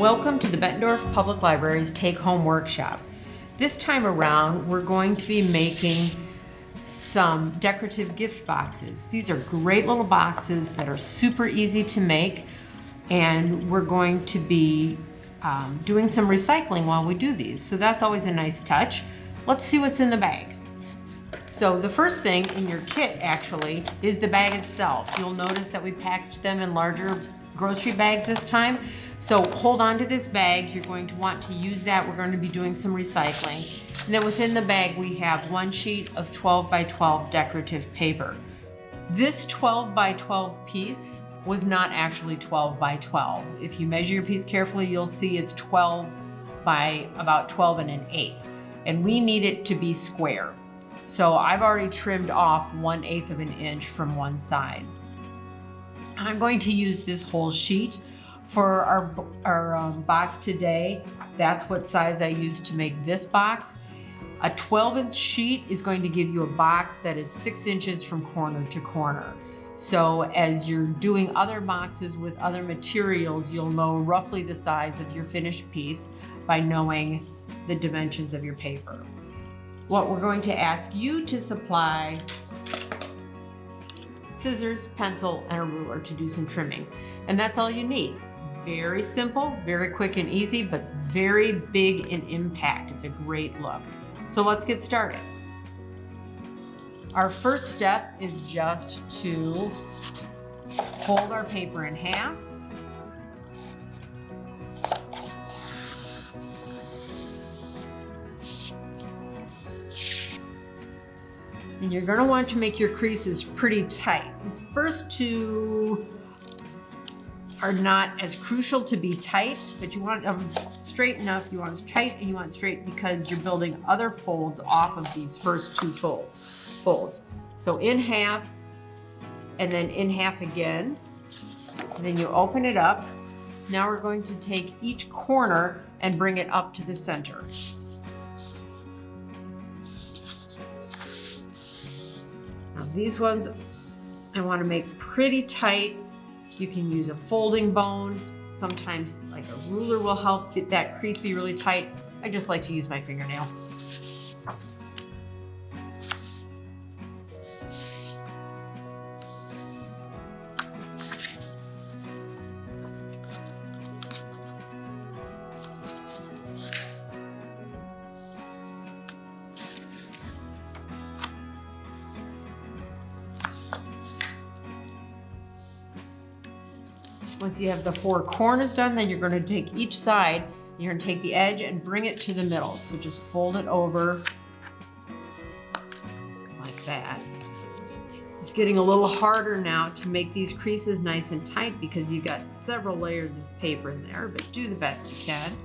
Welcome to the Bettendorf Public Library's Take Home Workshop. This time around, we're going to be making some decorative gift boxes. These are great little boxes that are super easy to make, and we're going to be doing some recycling while we do these. So that's always a nice touch. Let's see what's in the bag. So the first thing in your kit actually is the bag itself. You'll notice that we packaged them in larger grocery bags this time. So hold on to this bag. You're going to want to use that. We're going to be doing some recycling. And then within the bag, we have one sheet of 12 by 12 decorative paper. This 12 by 12 piece was not actually 12 by 12. If you measure your piece carefully, you'll see it's 12 by about 12 and an eighth. And we need it to be square. So I've already trimmed off 1/8 of an inch from one side. I'm going to use this whole sheet for our box today. That's what size I used to make this box. A 12-inch sheet is going to give you a box that is 6 inches from corner to corner. So as you're doing other boxes with other materials, you'll know roughly the size of your finished piece by knowing the dimensions of your paper. What we're going to ask you to supply: scissors, pencil, and a ruler to do some trimming. And that's all you need. Very simple, very quick and easy, but very big in impact. It's a great look. So let's get started. Our first step is just to fold our paper in half. And you're going to want to make your creases pretty tight. These first two are not as crucial to be tight, but you want them straight enough. You want them tight and you want straight because you're building other folds off of these first two folds. So in half and then in half again. And then you open it up. Now we're going to take each corner and bring it up to the center. Now these ones I want to make pretty tight. You can use a folding bone. Sometimes like a ruler will help get that crease be really tight. I just like to use my fingernail. Once you have the four corners done, then you're going to take each side, you're going to take the edge and bring it to the middle. So just fold it over like that. It's getting a little harder now to make these creases nice and tight because you've got several layers of paper in there, but do the best you can.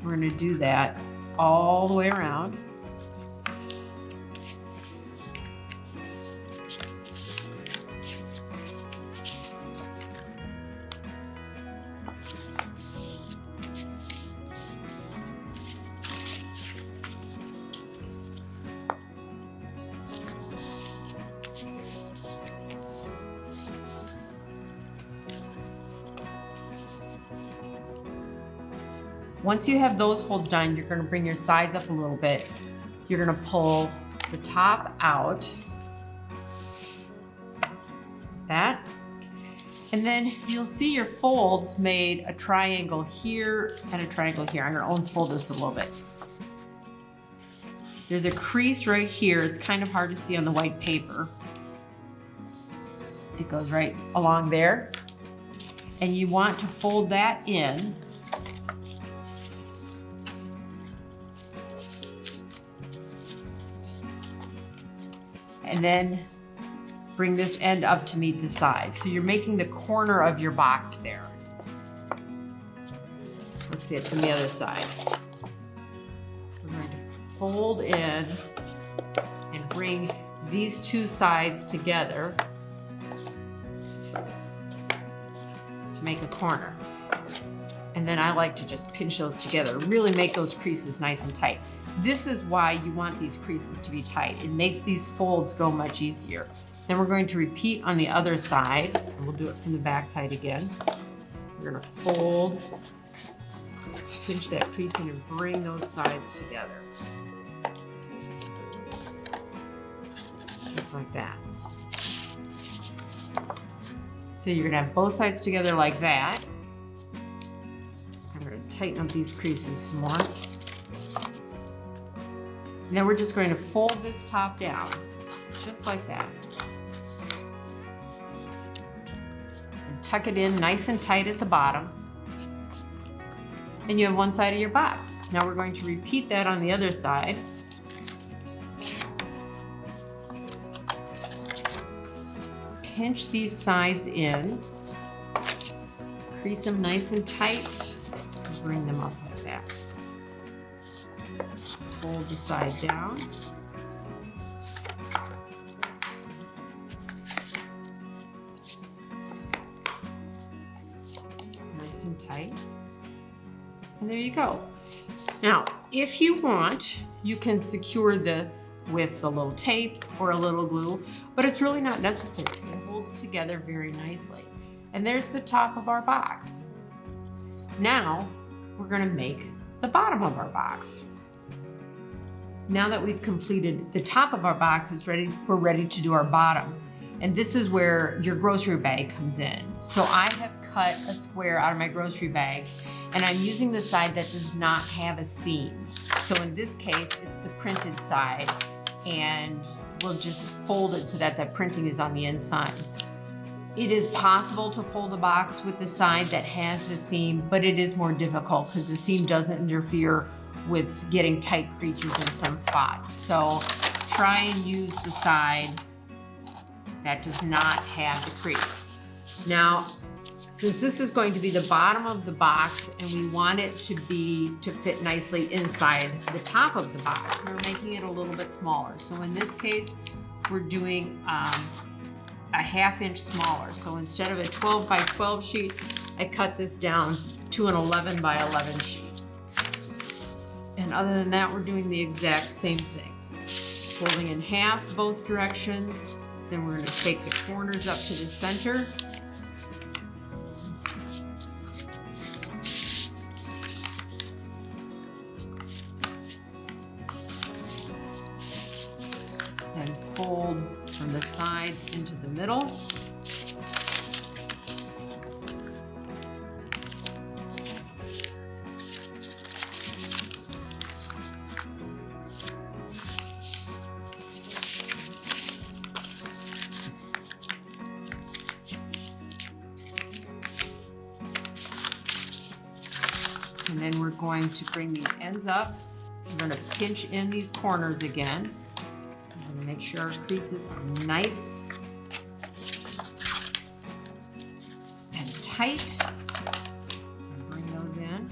We're going to do that all the way around. Once you have those folds done, you're going to bring your sides up a little bit. You're going to pull the top out, like that. And then you'll see your folds made a triangle here and a triangle here. I'm going to unfold this a little bit. There's a crease right here. It's kind of hard to see on the white paper. It goes right along there. And you want to fold that in. And then bring this end up to meet the side. So you're making the corner of your box there. Let's see it from the other side. We're going to fold in and bring these two sides together to make a corner. And then I like to just pinch those together, really make those creases nice and tight. This is why you want these creases to be tight. It makes these folds go much easier. Then we're going to repeat on the other side, and we'll do it from the back side again. We're gonna fold, pinch that crease in and bring those sides together. Just like that. So you're gonna have both sides together like that. I'm gonna tighten up these creases some more. And then we're just going to fold this top down, just like that. And tuck it in nice and tight at the bottom. And you have one side of your box. Now we're going to repeat that on the other side. Pinch these sides in, crease them nice and tight, and bring them up like that. Fold the side down. Nice and tight. And there you go. Now, if you want, you can secure this with a little tape or a little glue, but it's really not necessary. It holds together very nicely. And there's the top of our box. Now, we're gonna make the bottom of our box. Now that we've completed the top of our box, we're ready to do our bottom. And this is where your grocery bag comes in. So I have cut a square out of my grocery bag, and I'm using the side that does not have a seam. So in this case, it's the printed side, and we'll just fold it so that the printing is on the inside. It is possible to fold a box with the side that has the seam, but it is more difficult because the seam doesn't interfere with getting tight creases in some spots. So try and use the side that does not have the crease. Now, since this is going to be the bottom of the box and we want it to fit nicely inside the top of the box, we're making it a little bit smaller. So in this case, we're doing a 1/2 inch smaller. So instead of a 12 by 12 sheet, I cut this down to an 11 by 11 sheet. And other than that, we're doing the exact same thing. Folding in half both directions. Then we're going to take the corners up to the center. And fold from the sides into the middle. And then we're going to bring the ends up. We're going to pinch in these corners again. We're going to make sure our creases are nice and tight. And bring those in.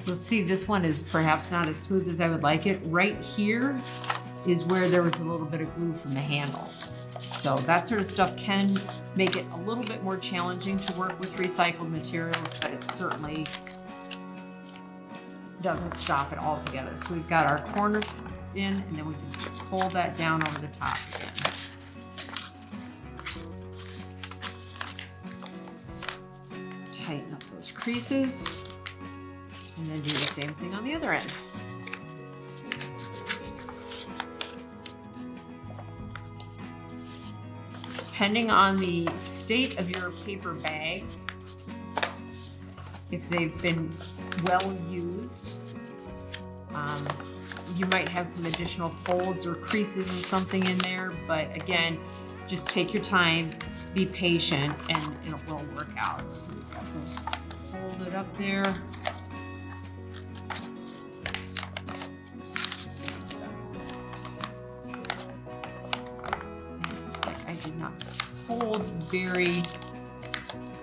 Let's see, this one is perhaps not as smooth as I would like it. Right here is where there was a little bit of glue from the handle. So that sort of stuff can make it a little bit more challenging to work with recycled materials, but it certainly doesn't stop it altogether. So we've got our corner in, and then we can just fold that down over the top again. Tighten up those creases. And then do the same thing on the other end. Depending on the state of your paper bags, if they've been well used, you might have some additional folds or creases or something in there, but again, just take your time, be patient, and it will work out. So we've got those folded up there. I did not fold very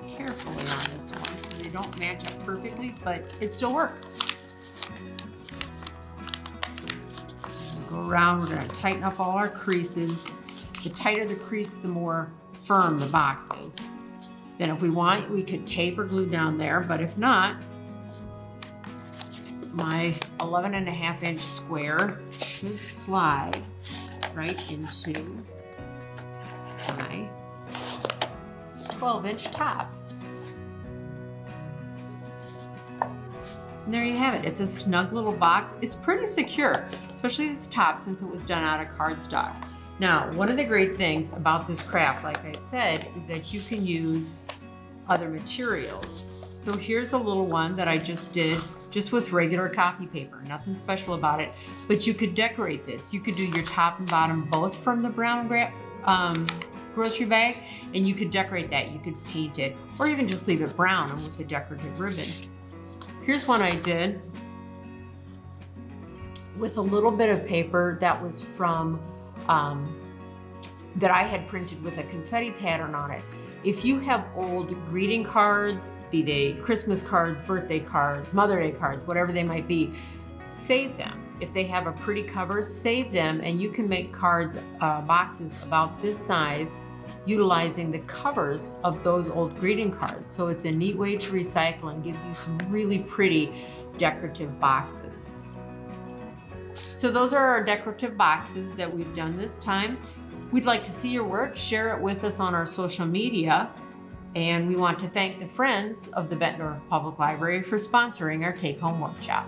carefully on this one, so they don't match up perfectly, but it still works. Go around, we're going to tighten up all our creases. The tighter the crease, the more firm the box is. Then if we want, we could tape or glue down there, but if not, my 11.5-inch square should slide right into my 12-inch top. And there you have it. It's a snug little box. It's pretty secure, especially this top since it was done out of cardstock. Now, one of the great things about this craft, like I said, is that you can use other materials. So here's a little one that I just did just with regular copy paper, nothing special about it, but you could decorate this. You could do your top and bottom both from the brown grocery bag, and you could decorate that. You could paint it, or even just leave it brown and with a decorative ribbon. Here's one I did with a little bit of paper that was from, that I had printed with a confetti pattern on it. If you have old greeting cards, be they Christmas cards, birthday cards, Mother Day cards, whatever they might be, save them. If they have a pretty cover, save them, and you can make cards, boxes about this size utilizing the covers of those old greeting cards. So it's a neat way to recycle and gives you some really pretty decorative boxes. So those are our decorative boxes that we've done this time. We'd like to see your work, share it with us on our social media, and we want to thank the Friends of the Bettendorf Public Library for sponsoring our Take Home Workshop.